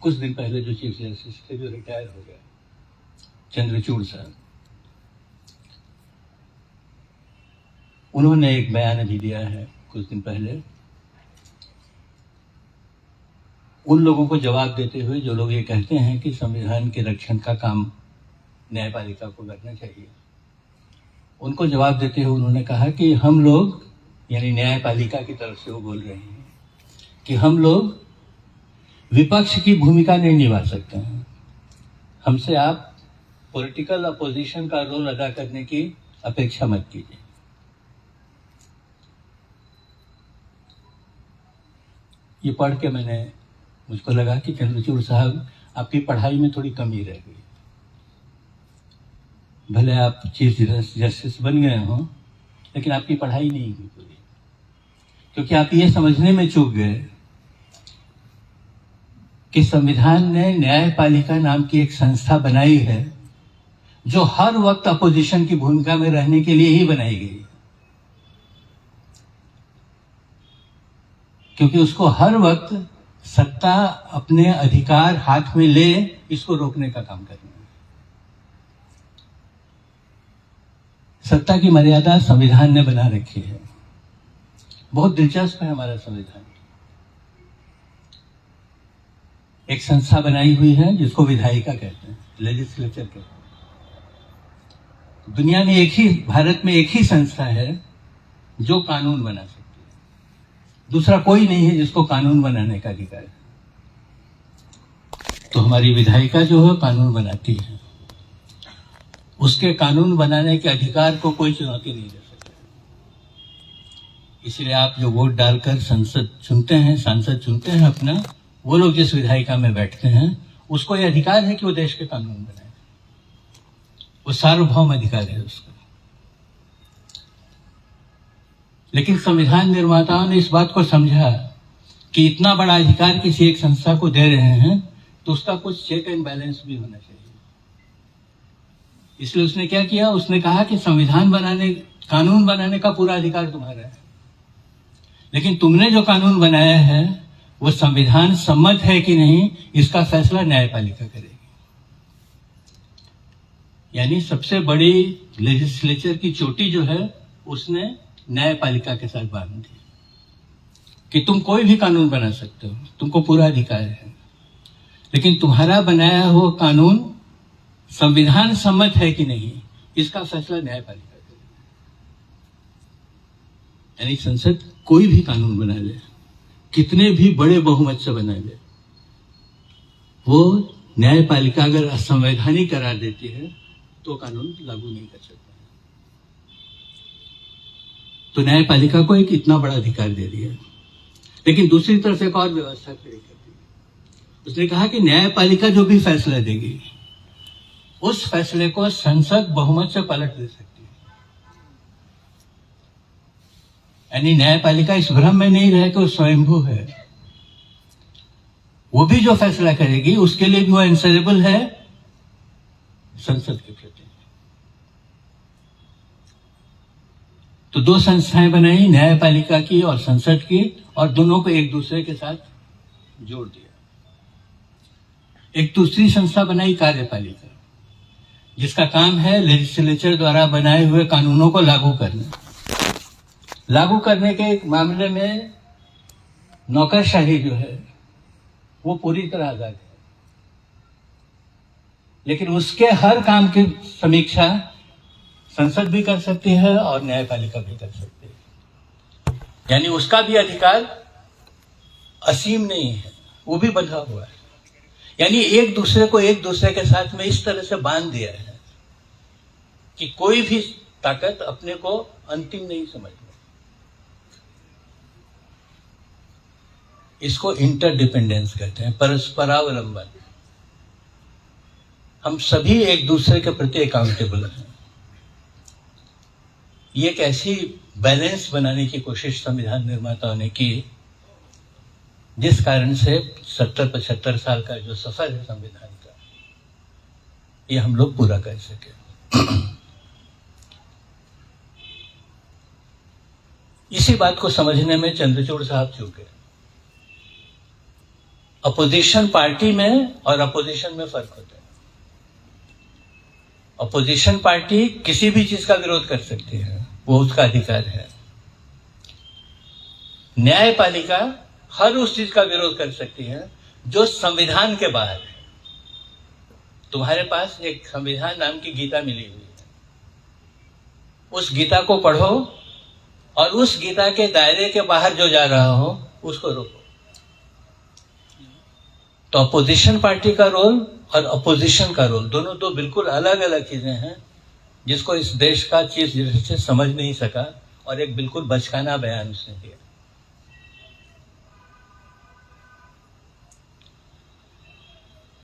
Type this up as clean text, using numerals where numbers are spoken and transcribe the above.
कुछ दिन पहले जो चीफ जस्टिस थे, जो रिटायर हो गए, चंद्रचूड़ साहब, उन्होंने एक बयान अभी दिया है कुछ दिन पहले, उन लोगों को जवाब देते हुए जो लोग ये कहते हैं कि संविधान के रक्षण का काम न्यायपालिका को करना चाहिए। उनको जवाब देते हुए उन्होंने कहा कि हम लोग, यानी न्यायपालिका की तरफ से वो बोल रहे हैं कि हम लोग विपक्ष की भूमिका नहीं निभा सकते हैं, हमसे आप पॉलिटिकल अपोजिशन का रोल अदा करने की अपेक्षा मत कीजिए। ये पढ़ के मुझको लगा कि चंद्रचूड़ साहब, आपकी पढ़ाई में थोड़ी कमी रह गई। भले आप चीफ जस्टिस बन गए हों, लेकिन आपकी पढ़ाई नहीं हुई पूरी, क्योंकि आप ये समझने में चूक गए कि संविधान ने न्यायपालिका नाम की एक संस्था बनाई है जो हर वक्त अपोजिशन की भूमिका में रहने के लिए ही बनाई गई है, क्योंकि उसको हर वक्त सत्ता अपने अधिकार हाथ में ले इसको रोकने का काम करना है। सत्ता की मर्यादा संविधान ने बना रखी है। बहुत दिलचस्प है हमारा संविधान। एक संस्था बनाई हुई है जिसको विधायिका कहते हैं, लेजिस्लेचर कहते हैं। दुनिया में भारत में एक ही संस्था है जो कानून बना सकती है, दूसरा कोई नहीं है जिसको कानून बनाने का अधिकार है। तो हमारी विधायिका जो है कानून बनाती है, उसके कानून बनाने के अधिकार को कोई चुनौती नहीं दे सकता। इसलिए आप जो वोट डालकर सांसद चुनते हैं अपना, वो लोग जिस विधायिका में बैठते हैं, उसको ये अधिकार है कि वो देश के कानून बनाए। वो सार्वभौम अधिकार है उसका। लेकिन संविधान निर्माताओं ने इस बात को समझा कि इतना बड़ा अधिकार किसी एक संस्था को दे रहे हैं तो उसका कुछ चेक एंड बैलेंस भी होना चाहिए। इसलिए उसने क्या किया, उसने कहा कि कानून बनाने का पूरा अधिकार तुम्हारा है, लेकिन तुमने जो कानून बनाया है वो संविधान सम्मत है कि नहीं, इसका फैसला न्यायपालिका करेगी। यानी सबसे बड़ी लेजिस्लेचर की चोटी जो है उसने न्यायपालिका के साथ बांध दी कि तुम कोई भी कानून बना सकते हो, तुमको पूरा अधिकार है, लेकिन तुम्हारा बनाया हुआ कानून संविधान सम्मत है कि नहीं, इसका फैसला न्यायपालिका करेगी। यानी संसद कोई भी कानून बना ले, कितने भी बड़े बहुमत से बना ले, वो न्यायपालिका अगर असंवैधानिक करार देती है तो कानून लागू नहीं कर सकता। तो न्यायपालिका को एक इतना बड़ा अधिकार दे दिया। लेकिन दूसरी तरफ एक और व्यवस्था खड़ी कर दी। उसने कहा कि न्यायपालिका जो भी फैसला देगी उस फैसले को संसद बहुमत से पलट दे सकती है। यानी न्यायपालिका इस भ्रम में नहीं रहे कि वो स्वयंभू है। वो भी जो फैसला करेगी उसके लिए भी वो आंसरेबल है संसद के प्रति। तो दो संस्थाएं बनाई, न्यायपालिका की और संसद की, और दोनों को एक दूसरे के साथ जोड़ दिया। एक दूसरी संस्था बनाई कार्यपालिका, जिसका काम है लेजिस्लेचर द्वारा बनाए हुए कानूनों को लागू करना। लागू करने के मामले में नौकरशाही जो है वो पूरी तरह आजाद है, लेकिन उसके हर काम की समीक्षा संसद भी कर सकती है और न्यायपालिका भी कर सकती है। यानी उसका भी अधिकार असीम नहीं है, वो भी बंधा हुआ है। यानी एक दूसरे को एक दूसरे के साथ में इस तरह से बांध दिया है कि कोई भी ताकत अपने को अंतिम नहीं समझती। इसको इंटरडिपेंडेंस कहते हैं, परस्परावलंबन। हम सभी एक दूसरे के प्रति अकाउंटेबल हैं। ये एक ऐसी बैलेंस बनाने की कोशिश संविधान निर्माताओं ने की, जिस कारण से 70-75 साल का जो सफर है संविधान का, ये हम लोग पूरा कर सके। इसी बात को समझने में चंद्रचूड़ साहब चूके। अपोजिशन पार्टी में और अपोजिशन में फर्क होता है। अपोजिशन पार्टी किसी भी चीज का विरोध कर सकती है, वो उसका अधिकार है। न्यायपालिका हर उस चीज का विरोध कर सकती है जो संविधान के बाहर है। तुम्हारे पास एक संविधान नाम की गीता मिली हुई है, उस गीता को पढ़ो और उस गीता के दायरे के बाहर जो जा रहा हो उसको रोको। तो अपोजिशन पार्टी का रोल और अपोजिशन का रोल दोनों दो बिल्कुल अलग अलग चीजें हैं, जिसको इस देश का चीफ जस्टिस समझ नहीं सका और एक बिल्कुल बचकाना बयान उसने दिया।